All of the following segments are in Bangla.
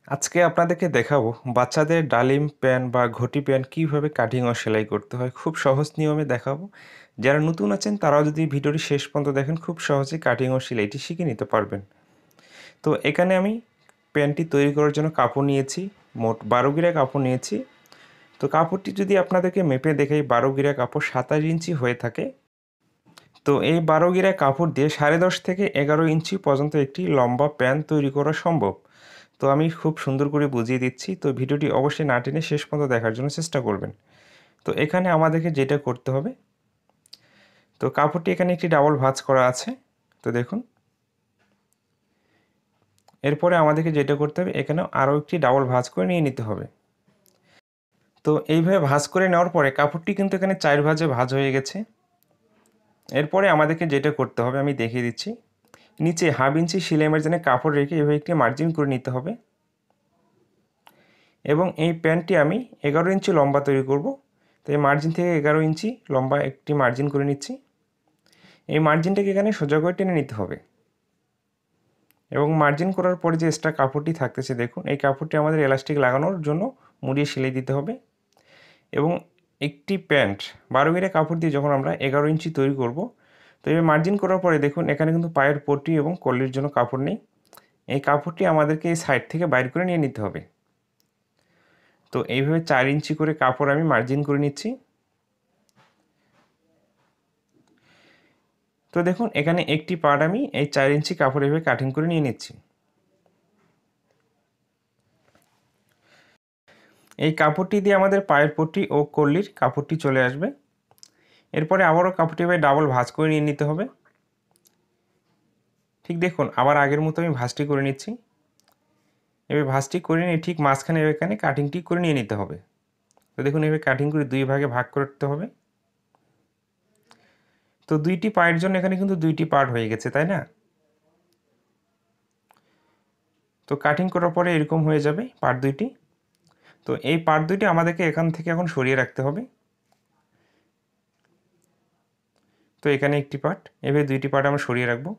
আজকে আপনাদেরকে দেখাবো বাচ্চাদের ডালিম প্যান্ট বা ঘটি প্যান্ট কীভাবে কাটিং ও সেলাই করতে হয়। খুব সহজ নিয়মে দেখাবো। যারা নতুন আছেন তারাও যদি ভিডিওটি শেষ পর্যন্ত দেখেন খুব সহজে কাটিং ও সেলাইটি শিখে নিতে পারবেন। তো এখানে আমি প্যান্টটি তৈরি করার জন্য কাপড় নিয়েছি, মোট 12 গিরা কাপড় নিয়েছি। তো কাপড়টি যদি আপনাদেরকে মেপে দেখাই, 12 গিরা কাপড় 27 ইঞ্চি হয়ে থাকে। তো এই 12 গিরা কাপড় দিয়ে 10.5 থেকে 11 ইঞ্চি পর্যন্ত একটি লম্বা প্যান্ট তৈরি করা সম্ভব। তো আমি খুব সুন্দর করে বুঝিয়ে দিচ্ছি, তো ভিডিওটি অবশ্যই না টেনে শেষ পর্যন্ত দেখার জন্য চেষ্টা করবেন। তো এখানে আমাদেরকে যেটা করতে হবে, তো কাপড়টি এখানে একটি ডাবল ভাঁজ করা আছে। তো দেখুন, এরপরে আমাদেরকে যেটা করতে হবে, এখানে আরও একটি ডাবল ভাঁজ করে নিয়ে নিতে হবে। তো এইভাবে ভাঁজ করে নেওয়ার পরে কাপড়টি কিন্তু এখানে 4 ভাঁজে ভাঁজ হয়ে গেছে। এরপরে আমাদেরকে যেটা করতে হবে আমি দেখিয়ে দিচ্ছি। নিচে 1/2 ইঞ্চি সেলাই মার্জিনে কাপড় রেখে এভাবে একটি মার্জিন করে নিতে হবে। এবং এই প্যান্টটি আমি 11 ইঞ্চি লম্বা তৈরি করব। তো এই মার্জিন থেকে 11 ইঞ্চি লম্বা একটি মার্জিন করে নিচ্ছি। এই মার্জিনটাকে এখানে সোজা করে টেনে নিতে হবে। এবং মার্জিন করার পরে যে এক্সট্রা কাপড়টি থাকতেছে, দেখুন এই কাপড়টি আমাদের এলাস্টিক লাগানোর জন্য মুড়িয়ে সেলাই দিতে হবে। এবং একটি প্যান্ট 12 গিরা কাপড় দিয়ে যখন আমরা 11 ইঞ্চি তৈরি করব, তো এই মার্জিন করার পরে দেখুন এখানে কিন্তু পায়ের পট্টি এবং কলির জন্য কাপড় নেই। এই কাপড়টি আমাদেরকে এই সাইড থেকে বাইর করে নিয়ে নিতে হবে। তো এইভাবে 4 ইঞ্চি করে কাপড় আমি মার্জিন করে নিচ্ছি। তো দেখুন এখানে একটি পার্ট আমি এই 4 ইঞ্চি কাপড় এভাবে কাটিং করে নিয়ে নিচ্ছি। এই কাপড়টি দিয়ে আমাদের পায়ের পট্টি ও কলির কাপড়টি চলে আসবে। এরপরে আবারও কাপড়টি এভাবে ডাবল ভাঁজ করে নিয়ে নিতে হবে। ঠিক দেখুন আবার আগের মতো আমি ভাঁজটি করে নিচ্ছি। এভাবে ভাঁজটি করে নিয়ে ঠিক মাঝখানে এখানে কাটিংটি করে নিয়ে নিতে হবে। তো দেখুন এভাবে কাটিং করে 2 ভাগে ভাগ করতে হবে। তো 2টি পায়ের জন্য এখানে কিন্তু 2টি পার্ট হয়ে গেছে, তাই না? তো কাটিং করার পরে এরকম হয়ে যাবে পার্ট 2টি। তো এই পার্ট 2টি আমাদেরকে এখান থেকে এখন সরিয়ে রাখতে হবে। তো এখানে একটি পার্ট, এভাবে 2টি পার্ট আমরা সরিয়ে রাখবো।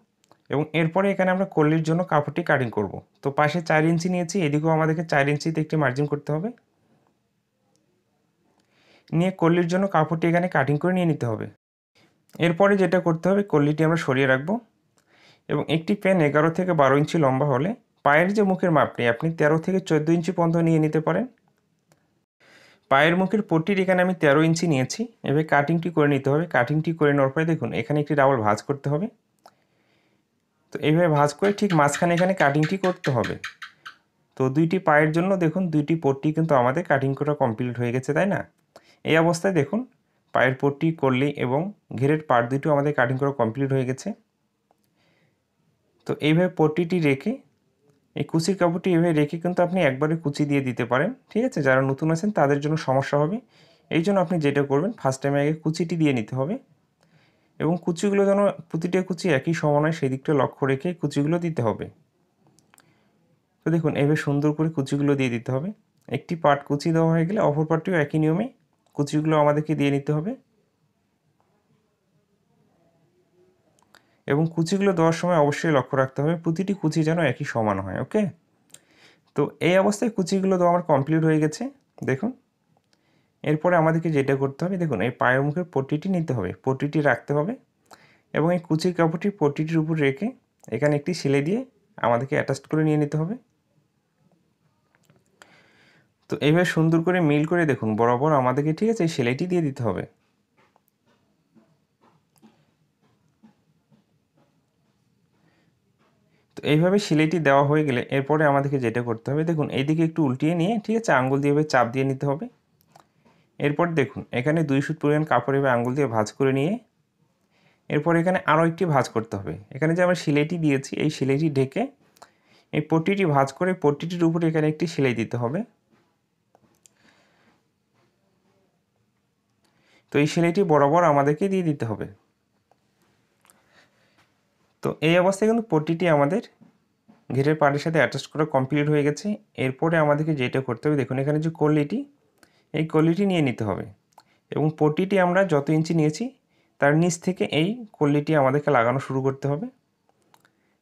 এবং এরপরে এখানে আমরা কলির জন্য কাপড়টি কাটিং করব। তো পাশে 4 ইঞ্চি নিয়েছি, এদিকেও আমাদেরকে 4 ইঞ্চিতে একটি মার্জিন করতে হবে। নিয়ে কলির জন্য কাপড়টি এখানে কাটিং করে নিয়ে নিতে হবে। এরপরে যেটা করতে হবে, কলিটি আমরা সরিয়ে রাখবো। এবং একটি প্যান্ট 11 থেকে 12 ইঞ্চি লম্বা হলে পায়ের যে মুখের মাপটি আপনি 13 থেকে 14 ইঞ্চি পর্যন্ত নিয়ে নিতে পারেন। পায়ের মুখের পট্টির এখানে আমি 13 ইঞ্চি নিয়েছি। এভাবে কাটিংটি করে নিতে হবে। কাটিংটি করে নেওয়ার পরে দেখুন এখানে একটি ডাবল ভাঁজ করতে হবে। তো এইভাবে ভাঁজ করে ঠিক মাঝখানে এখানে কাটিংটি করতে হবে। তো 2টি পায়ের জন্য দেখুন 2টি পট্টি কিন্তু আমাদের কাটিং করা কমপ্লিট হয়ে গেছে, তাই না? এই অবস্থায় দেখুন পায়ের পট্টি, কলি এবং ঘেরের পার্ট 2টিও আমাদের কাটিং করা কমপ্লিট হয়ে গেছে। তো এইভাবে পট্টিটি রেখে এই কুচির কাপড়টি এভাবে রেখে কিন্তু আপনি একবারে কুচি দিয়ে দিতে পারেন, ঠিক আছে? যারা নতুন আছেন তাদের জন্য সমস্যা হবে। এই জন্য আপনি যেটা করবেন, ফার্স্ট টাইমে আগে কুচিটি দিয়ে নিতে হবে। এবং কুচিগুলো যেন প্রতিটা কুচি একই সমান হয় সেই দিকটা লক্ষ্য রেখে কুচিগুলো দিতে হবে। তো দেখুন এইভাবে সুন্দর করে কুচিগুলো দিয়ে দিতে হবে। একটি পার্ট কুচি দেওয়া হয়ে গেলে অপর পার্টটিও একই নিয়মে কুচিগুলো আমাদেরকে দিয়ে নিতে হবে। এবং কুচিগুলো দেওয়ার সময় অবশ্যই লক্ষ্য রাখতে হবে প্রতিটি কুচি যেন একই সমান হয়, ওকে? তো এই অবস্থায় কুচিগুলো দেওয়া আমার কমপ্লিট হয়ে গেছে, দেখুন। এরপরে আমাদেরকে যেটা করতে হবে, দেখুন এই পায়ের মুখের পট্টিটি নিতে হবে, পট্টিটি রাখতে হবে এবং এই কুচির কাপড়টি পট্টিটির উপর রেখে এখানে একটি সেলাই দিয়ে আমাদেরকে অ্যাটাচ করে নিয়ে নিতে হবে। তো এইভাবে সুন্দর করে মিল করে দেখুন বরাবর আমাদেরকে, ঠিক আছে, এই সেলাইটি দিয়ে দিতে হবে। তো এইভাবে সেলাইটি দেওয়া হয়ে গেলে এরপরে আমাদেরকে যেটা করতে হবে, দেখুন এইদিকে একটু উল্টিয়ে নিয়ে, ঠিক আছে, আঙ্গুল দিয়ে এভাবে চাপ দিয়ে নিতে হবে। এরপর দেখুন এখানে 2 সুত পরিমাণ কাপড় এভাবে আঙ্গুল দিয়ে ভাঁজ করে নিয়ে এরপর এখানে আরও একটি ভাঁজ করতে হবে। এখানে যে আমরা সেলাইটি দিয়েছি এই সেলাইটি ঢেকে এই পট্টিটি ভাঁজ করে পট্টিটির উপরে এখানে একটি সেলাই দিতে হবে। তো এই সেলাইটি বরাবর আমাদেরকে দিয়ে দিতে হবে। তো এই অবস্থায় কিন্তু পট্টিটি আমাদের ঘেরের পাড়ের সাথে অ্যাটাচ করা কমপ্লিট হয়ে গেছে। এরপরে আমাদেরকে যেটা করতে হবে, দেখুন এখানে যে কলিটি, এই কলিটি নিয়ে নিতে হবে এবং পট্টিটি আমরা যত ইঞ্চি নিয়েছি তার নিচ থেকে এই কলিটি আমাদেরকে লাগানো শুরু করতে হবে।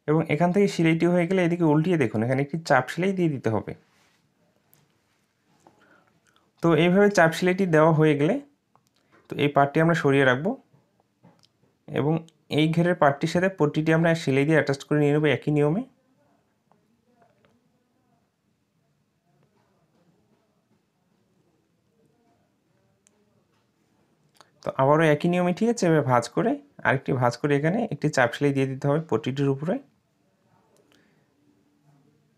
এবং এখান থেকে সেলাইটি হয়ে গেলে এদিকে উল্টিয়ে দেখুন এখানে একটি চাপ সেলাই দিয়ে দিতে হবে। তো এইভাবে চাপ সেলাইটি দেওয়া হয়ে গেলে তো এই পার্টটি আমরা সরিয়ে রাখবো এবং এই ঘেরের পার্টটির সাথে পট্টিটি আমরা সেলাই দিয়ে অ্যাটাচ করে নিয়ে নেব একই নিয়মে। তো আবারও একই নিয়মে ঠিক আছে, এভাবে ভাঁজ করে আরেকটি ভাঁজ করে এখানে একটি চাপ সেলাই দিয়ে দিতে হবে পট্টিটির উপরে।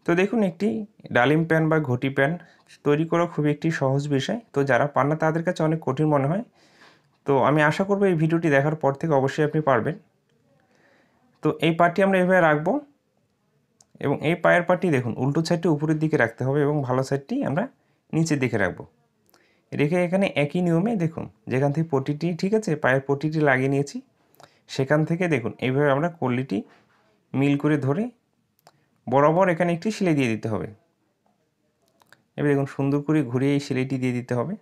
তো দেখুন, একটি ডালিম প্যান বা ঘটি প্যান তৈরি করা খুবই একটি সহজ বিষয়। তো যারা পান না তাদের কাছে অনেক কঠিন মনে হয়। তো আমি আশা করব এই ভিডিওটি দেখার পর থেকে অবশ্যই আপনি পারবেন। তো এই পার্টটি আমরা এভাবে রাখবো এবং এই পায়ের পার্টটি দেখুন উল্টো সাইডটি উপরের দিকে রাখতে হবে এবং ভালো সাইডটি আমরা নিচের দিকে রাখবো। রেখে এখানে একই নিয়মে দেখুন যেখান থেকে পট্টিটি ঠিক আছে পায়ের পট্টিটি লাগিয়ে নিয়েছি, সেখান থেকে দেখুন এইভাবে আমরা কল্লিটি মিল করে ধরে বরাবর এখানে একটি সেলাই দিয়ে দিতে হবে। এবার দেখুন সুন্দর করে ঘুরিয়ে এই সেলাইটি দিয়ে দিতে হবে।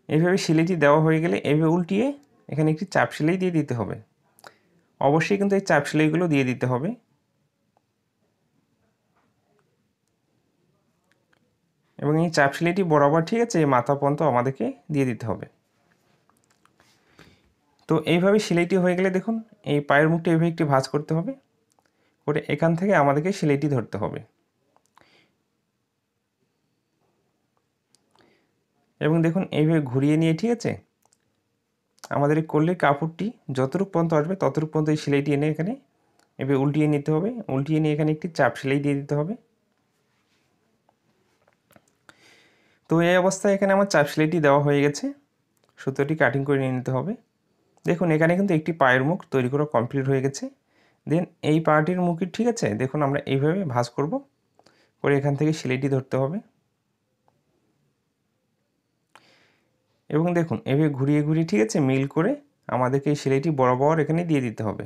এইভাবে সেলাইটি দেওয়া হয়ে গেলে এইভাবে উল্টিয়ে এখানে একটি চাপ সেলাই দিয়ে দিতে হবে। অবশ্যই কিন্তু এই চাপ সেলাইগুলো দিয়ে দিতে হবে। এবং এই চাপ সেলাইটি বরাবর ঠিক আছে এই মাথা পর্যন্ত আমাদেরকে দিয়ে দিতে হবে। তো এইভাবে সেলাইটি হয়ে গেলে দেখুন এই পায়ের মুখটা এইভাবে একটি ভাঁজ করতে হবে, করে এখান থেকে আমাদেরকে সেলাইটি ধরতে হবে এবং দেখুন এইভাবে ঘুরিয়ে নিয়ে ঠিক আছে আমাদের এই কল্লির কাপড়টি যতটুকু পর্যন্ত আসবে ততটুকু পর্যন্ত এই সেলাইটি এনে এখানে এভাবে উল্টিয়ে নিতে হবে। উল্টিয়ে নিয়ে এখানে একটি চাপ সেলাই দিয়ে দিতে হবে। তো এই অবস্থায় এখানে আমার চাপ সেলাইটি দেওয়া হয়ে গেছে, সুতোটি কাটিং করে নিয়ে নিতে হবে। দেখুন এখানে কিন্তু একটি পায়ের মুখ তৈরি করা কমপ্লিট হয়ে গেছে। দেন এই পাটির মুখটি ঠিক আছে দেখুন আমরা এইভাবে ভাঁজ করব, করে এখান থেকে সেলাইটি ধরতে হবে এবং দেখুন এভাবে ঘুরিয়ে ঘুরিয়ে ঠিক আছে মিল করে আমাদেরকে এই সেলাইটি বরাবর এখানে দিয়ে দিতে হবে।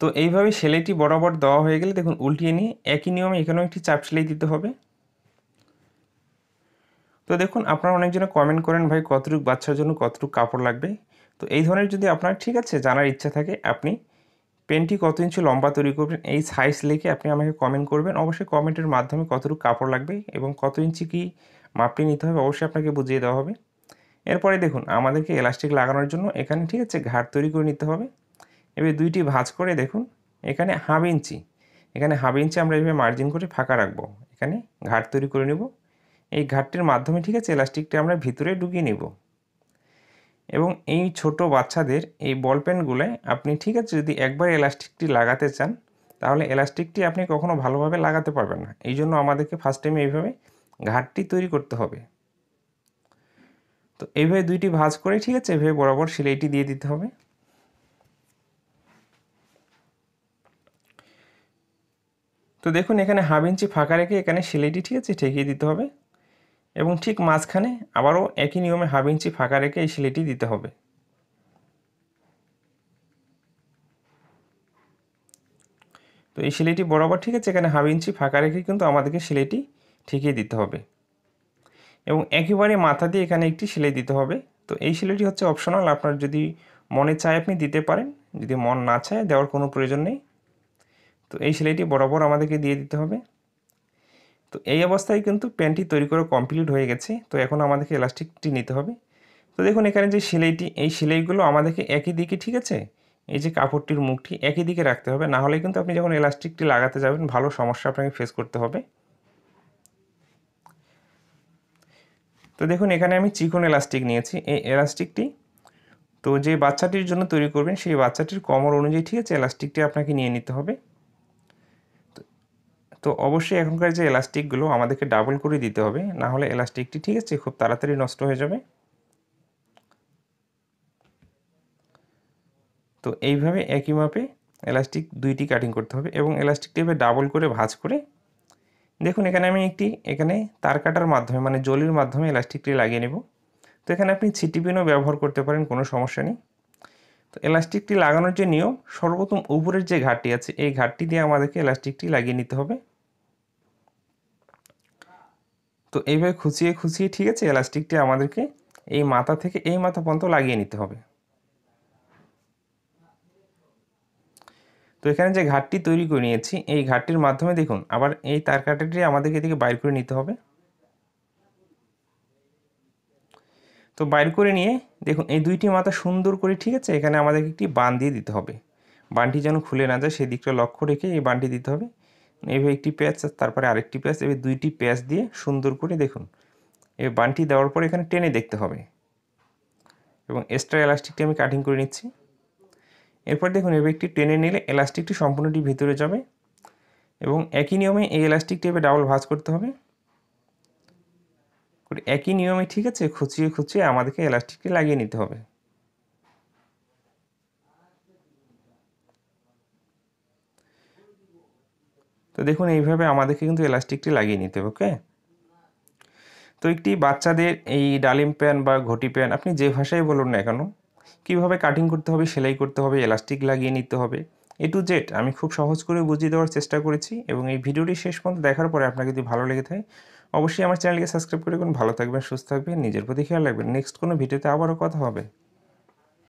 তো এইভাবে সেলাইটি বরাবর দেওয়া হয়ে গেলে দেখুন উল্টিয়ে নিয়ে একই নিয়মে এখানেও একটি চাপ সেলাই দিতে হবে। তো দেখুন আপনারা অনেকজনে কমেন্ট করেন ভাই কতটুকু বাচ্চার জন্য কতটুকু কাপড় লাগবে। তো এই ধরনের যদি আপনার ঠিক আছে জানার ইচ্ছা থাকে আপনি পেনটি কত ইঞ্চি লম্বা তৈরি করবেন এই সাইজ লিখে আপনি আমাকে কমেন্ট করবেন। অবশ্যই কমেন্টের মাধ্যমে কতটুকু কাপড় লাগবে এবং কত ইঞ্চি কি মাপটি নিতে হবে অবশ্যই আপনাকে বুঝিয়ে দেওয়া হবে। এরপরে দেখুন আমাদেরকে এলাস্টিক লাগানোর জন্য এখানে ঠিক আছে ঘাট তৈরি করে নিতে হবে। এবার দুইটি ভাঁজ করে দেখুন এখানে হাফ ইঞ্চি, এখানে হাফ ইঞ্চি আমরা এইভাবে মার্জিন করে ফাঁকা রাখবো, এখানে ঘাট তৈরি করে নেব। এই ঘাটটির মাধ্যমে ঠিক আছে এলাস্টিকটা আমরা ভিতরে ঢুকিয়ে নেব এবং এই ছোট বাচ্চাদের এই বল পেনগুলোয় আপনি ঠিক আছে যদি একবার এলাস্টিকটি লাগাতে চান তাহলে এলাস্টিকটি আপনি কখনো ভালোভাবে লাগাতে পারবেন না। এই জন্য আমাদেরকে ফার্স্ট টাইমে এইভাবে ঘাটটি তৈরি করতে হবে। তো এইভাবে দুইটি ভাঁজ করে ঠিক আছে এইভাবে বরাবর সেলাইটি দিয়ে দিতে হবে। তো দেখুন এখানে হাফ ইঞ্চি ফাঁকা রেখে এখানে সেলাইটি ঠিক আছে ঠেকিয়ে দিতে হবে এবং ঠিক মাঝখানে আবারও একই নিয়মে হাফ ইঞ্চি ফাঁকা রেখে এই সেলাইটি দিতে হবে। তো এই সেলাইটি বরাবর ঠিক আছে এখানে হাফ ইঞ্চি ফাঁকা রেখে কিন্তু আমাদেরকে সেলাইটি ঠেকিয়ে দিতে হবে এবং একেবারে মাথা দিয়ে এখানে একটি সেলাই দিতে হবে। তো এই সেলাইটি হচ্ছে অপশনাল, আপনার যদি মনে চায় আপনি দিতে পারেন, যদি মন না চায় দেওয়ার কোনো প্রয়োজন নেই। তো এই সেলাইটি বরাবর আমাদেরকে দিয়ে দিতে হবে। তো এই অবস্থায় কিন্তু প্যান্টটি তৈরি করা কমপ্লিট হয়ে গেছে। তো এখন আমাদেরকে এলাস্টিকটি নিতে হবে। তো দেখুন এখানে যে সেলাইটি এই সেলাইগুলো আমাদেরকে একই দিকে ঠিক আছে এই যে কাপড়টির মুখটি একই দিকে রাখতে হবে, না হলে কিন্তু আপনি যখন এলাস্টিকটি লাগাতে যাবেন ভালো সমস্যা আপনাকে ফেস করতে হবে। তো দেখুন এখানে আমি চিকন এলাস্টিক নিয়েছি। এই এলাস্টিকটি তো যে বাচ্চাটির জন্য তৈরি করবেন সেই বাচ্চাটির কোমর অনুযায়ী ঠিক আছে এলাস্টিকটি আপনাকে নিয়ে নিতে হবে। তো অবশ্যই এখনকার যে এলাস্টিকগুলো আমাদেরকে ডাবল করে দিতে হবে, না হলে এলাস্টিকটি ঠিক আছে খুব তাড়াতাড়ি নষ্ট হয়ে যাবে। তো এইভাবে একই মাপে এলাস্টিক দুইটি কাটিং করতে হবে এবং এলাস্টিকটি এভাবে ডাবল করে ভাঁজ করে দেখুন এখানে আমি এখানে তার কাটার মাধ্যমে মানে জলির মাধ্যমে এলাস্টিকটি লাগিয়ে নেব। তো এখানে আপনি ছিটি পিনও ব্যবহার করতে পারেন, কোনো সমস্যা নেই। তো এলাস্টিকটি লাগানোর যে নিয়ম সর্বপ্রথম উপরের যে ঘাটটি আছে এই ঘাটটি দিয়ে আমাদেরকে এলাস্টিকটি লাগিয়ে নিতে হবে। তো এইভাবে খুঁচিয়ে খুঁচিয়ে ঠিক আছে এলাস্টিকটি আমাদেরকে এই মাথা থেকে এই মাথা পর্যন্ত লাগিয়ে নিতে হবে। তো এখানে যে ঘাটটি তৈরি করে নিয়েছি এই ঘাটটির মাধ্যমে দেখুন আবার এই তার কাঁটাটি আমাদেরকে এদিকে বাইর করে নিতে হবে। তো বাইর করে নিয়ে দেখুন এই দুইটি মাথা সুন্দর করে, ঠিক আছে, এখানে আমাদেরকে একটি বান দিয়ে দিতে হবে। বানটি যেন খুলে না যায় সেই দিকটা লক্ষ্য রেখে এই বানটি দিতে হবে। এইভাবে একটি প্যাচ, তারপরে আরেকটি প্যাচ, এবার দুইটি প্যাচ দিয়ে সুন্দর করে দেখুন এই বানটি দেওয়ার পর এখানে টেনে দেখতে হবে এবং এক্সট্রা এলাস্টিকটি আমি কাটিং করে নিচ্ছি। এরপর দেখুন এবার একটি টেনে নিলে এলাস্টিকটি সম্পূর্ণটি ভিতরে যাবে এবং একই নিয়মে এই এলাস্টিকটি এবার ডাবল ভাঁজ করতে হবে। একই নিয়মে, ঠিক আছে, খুঁচিয়ে খুঁচিয়ে আমাদেরকে এলাস্টিকটি লাগিয়ে নিতে হবে। তো দেখুন এইভাবে আমাদেরকে কিন্তু এলাস্টিকটি লাগিয়ে নিতে হবে। ওকে, তো একটি বাচ্চাদের এই ডালিম প্যান বা ঘটি প্যান আপনি যে ভাষায় বলুন না কেন, কীভাবে কাটিং করতে হবে, সেলাই করতে হবে, এলাস্টিক লাগিয়ে নিতে হবে, A to Z আমি খুব সহজ করে বুঝিয়ে দেওয়ার চেষ্টা করেছি। এবং এই ভিডিওটি শেষ পর্যন্ত দেখার পরে আপনার যদি ভালো লেগে থাকে অবশ্যই আমার চ্যানেলকে সাবস্ক্রাইব করে রাখুন। ভালো থাকবেন, সুস্থ থাকবেন, নিজের প্রতি খেয়াল রাখবেন। নেক্সট কোনো ভিডিওতে আবারও কথা হবে।